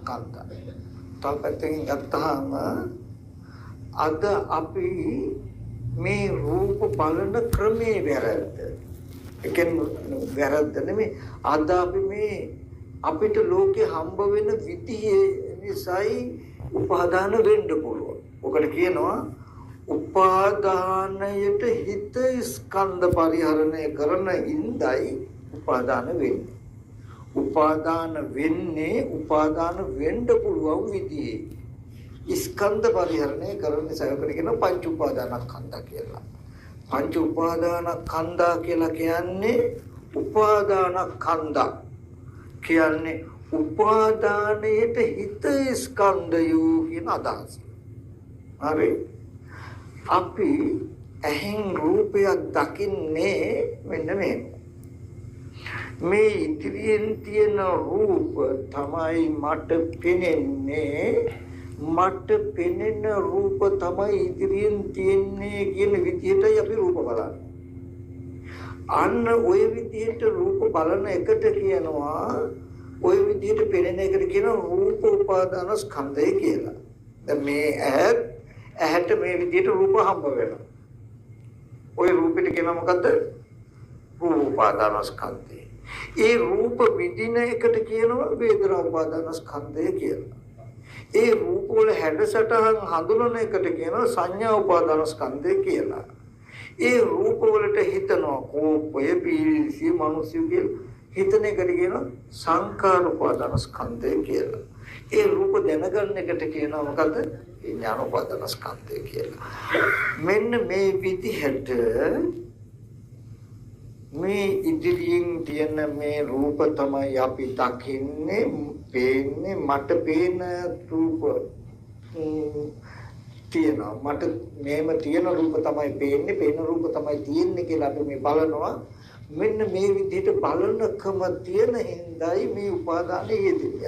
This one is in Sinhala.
කන්දයි. තවපැත්තකින් ගත්තාම අද අපි මේ රූප බලන ක්‍රමේ වැරද්ද. ඒ කියන්නේ වැරද්ද නෙමෙයි. අද අපි මේ අපිට ලෝකේ හම්බ වෙන විදිහේ නිසායි උපාදාන වෙන්න පුළුවන්. ඔකට කියනවා උපාදානයට හිත ස්කන්ධ පරිහරණය කරන ඉඳයි උපාදාන වෙන්නේ. උපාදාන වෙන්නේ උපාදාන වෙන්න පුළුවන් විදිහේ ස්කන්ධ පරිහරණය කරන සයකට කියන පංච උපාදානස්කන්ධ කියලා. පංච උපාදානස්කන්ධ කියලා කියන්නේ උපාදානස්කන්ධ කියන්නේ උපාදානයට හිත ස්කන්ධය කියන අදහස. හරි. අපි ඇහෙන් රූපයක් දකින්නේ මෙන්න මේ ඉදිරියෙන් තියෙන රූප තමයි මට පෙනෙන්නේ. මට පෙනෙන රූප තමයි ඉදිරියෙන් තියෙන්නේ කියන විදිහටයි අපි රූප බලන්නේ. අන්න ওই විදිහට රූප බලන එකට කියනවා ওই විදිහට පෙනෙන එකට කියනවා රූප උපාදාන ස්කන්ධය කියලා. දැන් මේ ඇහැට මේ විදිහට රූප හම්බ වෙනවා. ওই රූපෙට කියනවා මොකද්ද? රූප උපාදාන ස්කන්ධය. ඒ රූප විදින එකට කියනවා වේදනා උපාදාන ස්කන්ධය කියලා. ඒ රූප වල හැඩසටහන් හඳුනන එකට කියනවා සංඥා උපාදාන ස්කන්ධය කියලා. ඒ රූප වලට හිතනවා කෝපය, පීඩිසි, මනුෂ්‍ය කියලා. හිතන එකට කියනවා සංකාර උපාදාන ස්කන්ධය කියලා. ඒ රූප දැනගන්න එකට කියනවා මොකද්ද? විඥාන උපාදාන ස්කන්ධය කියලා. මෙන්න මේ විදිහට මේ ඉදිරියෙන් තියෙන මේ රූප තමයි අපි දකින්නේ, පේන්නේ. මට පේන රූප තියෙනවා. මට මේම තියෙන රූප තමයි පේන්නේ, පේන රූප තමයි තියෙන්නේ කියලා අපි මේ බලනවා. මෙන්න මේ විදිහට බලනකම තියෙන හින්දායි මේ උපාදානය යෙදෙන්නේ.